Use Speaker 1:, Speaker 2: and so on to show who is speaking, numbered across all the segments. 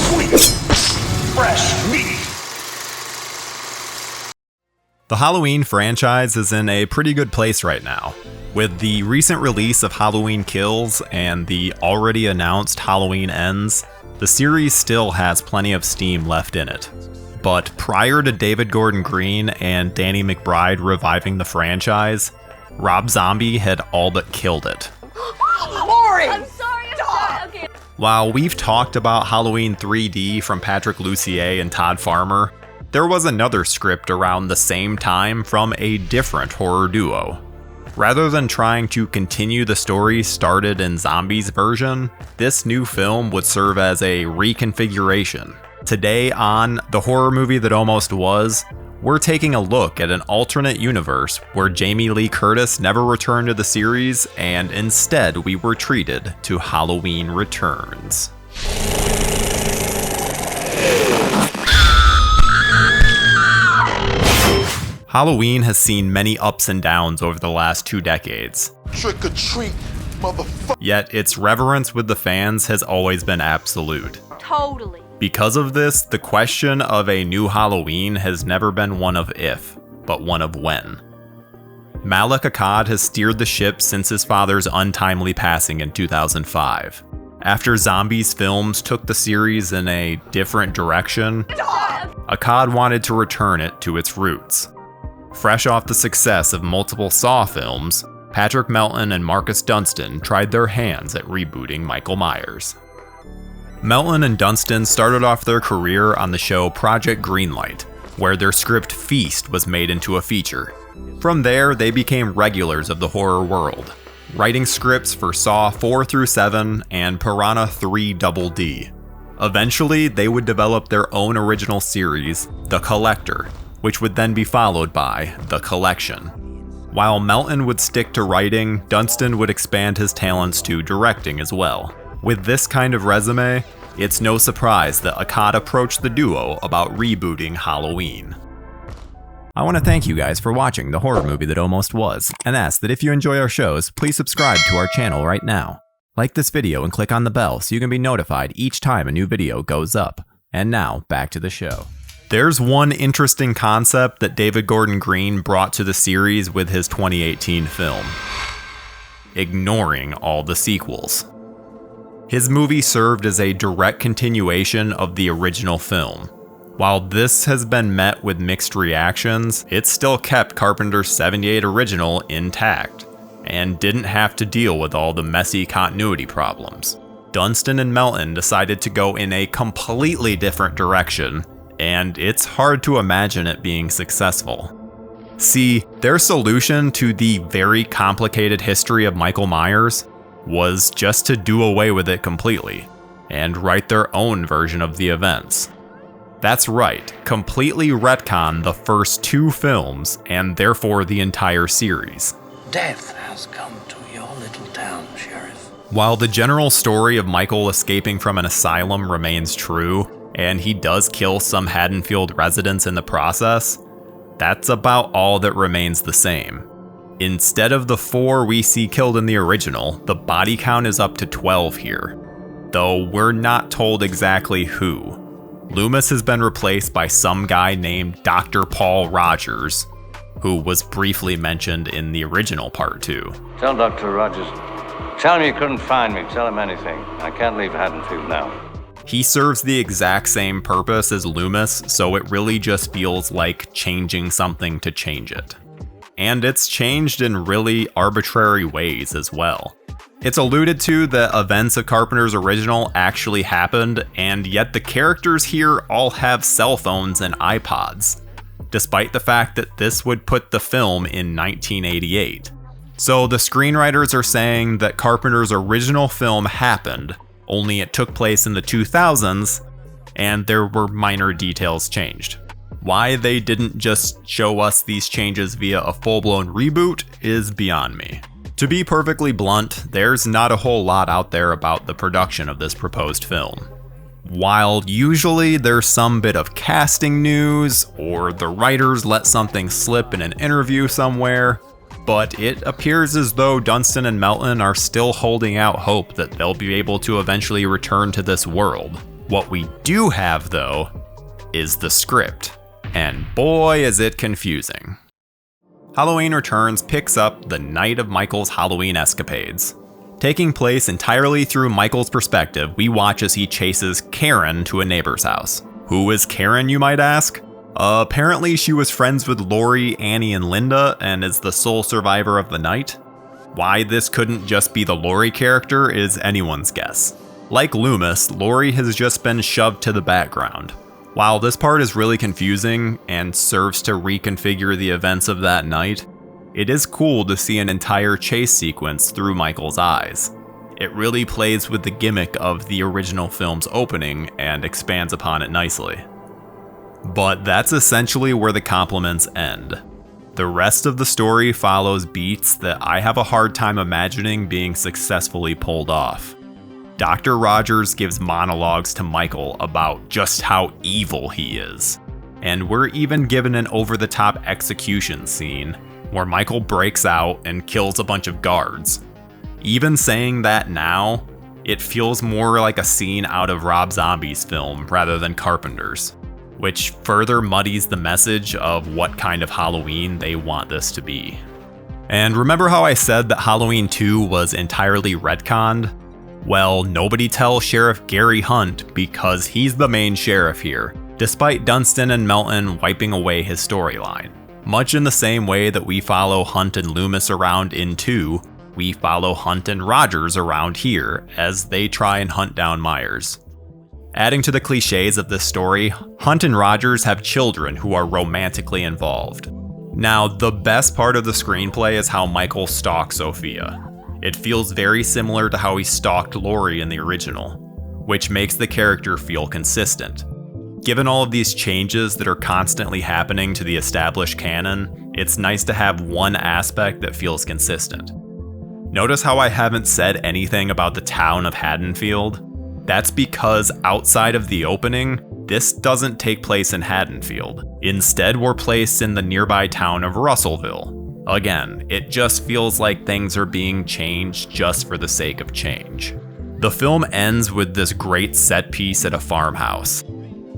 Speaker 1: sweet, fresh meat.
Speaker 2: The Halloween franchise is in a pretty good place right now. With the recent release of Halloween Kills and the already announced Halloween Ends, the series still has plenty of steam left in it. But prior to David Gordon Green and Danny McBride reviving the franchise, Rob Zombie had all but killed it.
Speaker 3: Lori!
Speaker 4: I'm sorry. Okay.
Speaker 2: While we've talked about Halloween 3D from Patrick Lussier and Todd Farmer, there was another script around the same time from a different horror duo. Rather than trying to continue the story started in Zombie's version, this new film would serve as a reconfiguration. Today on The Horror Movie That Almost Was, we're taking a look at an alternate universe where Jamie Lee Curtis never returned to the series and instead we were treated to Halloween Returns. Halloween has seen many ups and downs over the last 2 decades.
Speaker 1: Trick or treat, motherfucker.
Speaker 2: Yet its reverence with the fans has always been absolute.
Speaker 4: Totally.
Speaker 2: Because of this, the question of a new Halloween has never been one of if, but one of when. Malek Akkad has steered the ship since his father's untimely passing in 2005. After Zombies films took the series in a different direction, Akkad wanted to return it to its roots. Fresh off the success of multiple Saw films, Patrick Melton and Marcus Dunstan tried their hands at rebooting Michael Myers. Melton and Dunstan started off their career on the show Project Greenlight, where their script Feast was made into a feature. From there, they became regulars of the horror world, writing scripts for Saw 4 through 7 and Piranha 3 Double D. Eventually, they would develop their own original series, The Collector, which would then be followed by The Collection. While Melton would stick to writing, Dunstan would expand his talents to directing as well. With this kind of resume, it's no surprise that Akkad approached the duo about rebooting Halloween. I want to thank you guys for watching The Horror Movie That Almost Was, and ask that if you enjoy our shows, please subscribe to our channel right now. Like this video and click on the bell so you can be notified each time a new video goes up. And now, back to the show. There's one interesting concept that David Gordon Green brought to the series with his 2018 film: ignoring all the sequels. His movie served as a direct continuation of the original film. While this has been met with mixed reactions, it still kept Carpenter's '78 original intact, and didn't have to deal with all the messy continuity problems. Dunstan and Melton decided to go in a completely different direction, and it's hard to imagine it being successful. See, their solution to the very complicated history of Michael Myers was just to do away with it completely, and write their own version of the events. That's right, completely retcon the first 2 films, and therefore the entire series.
Speaker 5: Death has come to your little town, Sheriff.
Speaker 2: While the general story of Michael escaping from an asylum remains true, and he does kill some Haddonfield residents in the process, that's about all that remains the same. Instead of the 4 we see killed in the original, the body count is up to 12 here, though we're not told exactly who. Loomis has been replaced by some guy named Dr. Paul Rogers, who was briefly mentioned in the original Part 2.
Speaker 6: Tell Dr. Rogers. Tell him you couldn't find me. Tell him anything. I can't leave Haddonfield now.
Speaker 2: He serves the exact same purpose as Loomis, so it really just feels like changing something to change it. And it's changed in really arbitrary ways as well. It's alluded to that events of Carpenter's original actually happened, and yet the characters here all have cell phones and iPods, despite the fact that this would put the film in 1988. So the screenwriters are saying that Carpenter's original film happened, only it took place in the 2000s, and there were minor details changed. Why they didn't just show us these changes via a full-blown reboot is beyond me. To be perfectly blunt, there's not a whole lot out there about the production of this proposed film. While usually there's some bit of casting news, or the writers let something slip in an interview somewhere, but it appears as though Dunstan and Melton are still holding out hope that they'll be able to eventually return to this world. What we do have, though, is the script. And boy, is it confusing. Halloween Returns picks up the night of Michael's Halloween escapades. Taking place entirely through Michael's perspective, we watch as he chases Karen to a neighbor's house. Who is Karen, you might ask? Apparently she was friends with Lori, Annie, and Linda, and is the sole survivor of the night. Why this couldn't just be the Lori character is anyone's guess. Like Loomis, Lori has just been shoved to the background. While this part is really confusing and serves to reconfigure the events of that night, it is cool to see an entire chase sequence through Michael's eyes. It really plays with the gimmick of the original film's opening and expands upon it nicely. But that's essentially where the compliments end. The rest of the story follows beats that I have a hard time imagining being successfully pulled off. Dr. Rogers gives monologues to Michael about just how evil he is. And we're even given an over-the-top execution scene where Michael breaks out and kills a bunch of guards. Even saying that now, it feels more like a scene out of Rob Zombie's film rather than Carpenter's, which further muddies the message of what kind of Halloween they want this to be. And remember how I said that Halloween 2 was entirely retconned? Well, nobody tells Sheriff Gary Hunt because he's the main sheriff here, despite Dunstan and Melton wiping away his storyline. Much in the same way that we follow Hunt and Loomis around in 2, we follow Hunt and Rogers around here as they try and hunt down Myers. Adding to the cliches of this story, Hunt and Rogers have children who are romantically involved. Now, the best part of the screenplay is how Michael stalks Sophia. It feels very similar to how he stalked Lori in the original, which makes the character feel consistent. Given all of these changes that are constantly happening to the established canon, it's nice to have one aspect that feels consistent. Notice how I haven't said anything about the town of Haddonfield? That's because outside of the opening, this doesn't take place in Haddonfield. Instead, we're placed in the nearby town of Russellville. Again, it just feels like things are being changed just for the sake of change. The film ends with this great set piece at a farmhouse.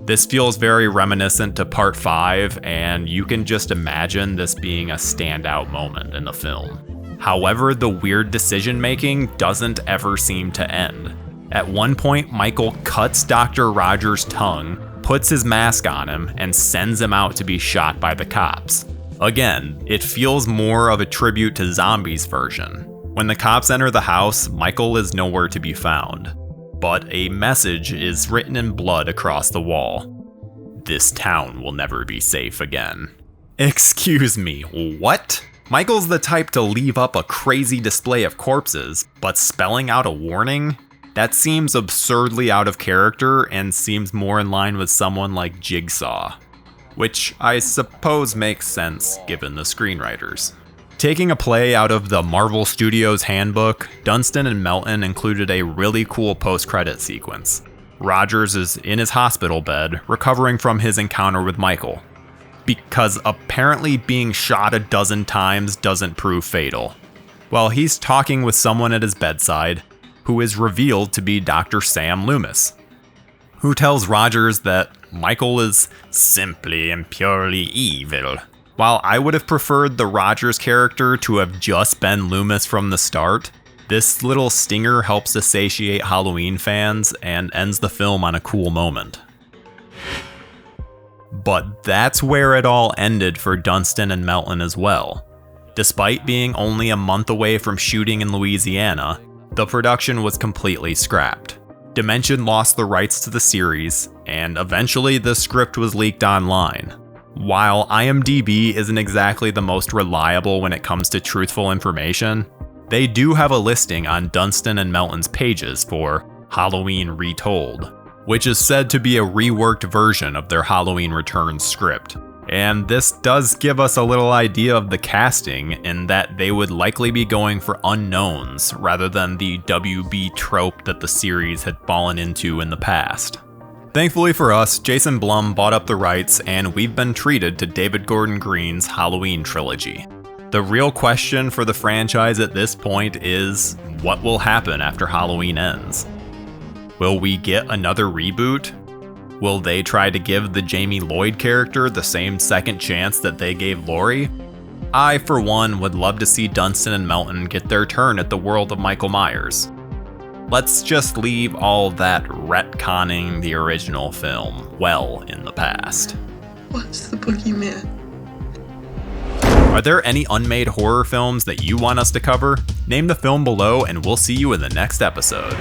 Speaker 2: This feels very reminiscent to Part 5, and you can just imagine this being a standout moment in the film. However, the weird decision making doesn't ever seem to end. At one point, Michael cuts Dr. Rogers' tongue, puts his mask on him, and sends him out to be shot by the cops. Again, it feels more of a tribute to Zombie's version. When the cops enter the house, Michael is nowhere to be found. But a message is written in blood across the wall. This town will never be safe again. Excuse me, what? Michael's the type to leave up a crazy display of corpses, but spelling out a warning? That seems absurdly out of character and seems more in line with someone like Jigsaw. Which I suppose makes sense given the screenwriters. Taking a play out of the Marvel Studios handbook, Dunstan and Melton included a really cool post-credit sequence. Rogers is in his hospital bed, recovering from his encounter with Michael. Because apparently being shot a dozen times doesn't prove fatal. Well, he's talking with someone at his bedside, who is revealed to be Dr. Sam Loomis, who tells Rogers that Michael is simply and purely evil. While I would have preferred the Rogers character to have just been Loomis from the start, this little stinger helps to satiate Halloween fans and ends the film on a cool moment. But that's where it all ended for Dunstan and Melton as well. Despite being only a month away from shooting in Louisiana, the production was completely scrapped. Dimension lost the rights to the series, and eventually the script was leaked online. While IMDb isn't exactly the most reliable when it comes to truthful information, they do have a listing on Dunstan and Melton's pages for Halloween Retold, which is said to be a reworked version of their Halloween Returns script. And this does give us a little idea of the casting in that they would likely be going for unknowns rather than the WB trope that the series had fallen into in the past. Thankfully for us, Jason Blum bought up the rights and we've been treated to David Gordon Green's Halloween trilogy. The real question for the franchise at this point is, what will happen after Halloween ends? Will we get another reboot? Will they try to give the Jamie Lloyd character the same second chance that they gave Laurie? I, for one, would love to see Dunstan and Melton get their turn at the world of Michael Myers. Let's just leave all that retconning the original film well in the past.
Speaker 3: What's the boogeyman?
Speaker 2: Are there any unmade horror films that you want us to cover? Name the film below and we'll see you in the next episode.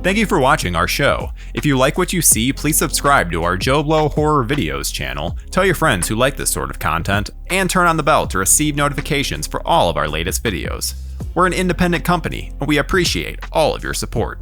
Speaker 2: Thank you for watching our show. If you like what you see, please subscribe to our JoBlo Horror Videos channel, tell your friends who like this sort of content, and turn on the bell to receive notifications for all of our latest videos. We're an independent company, and we appreciate all of your support.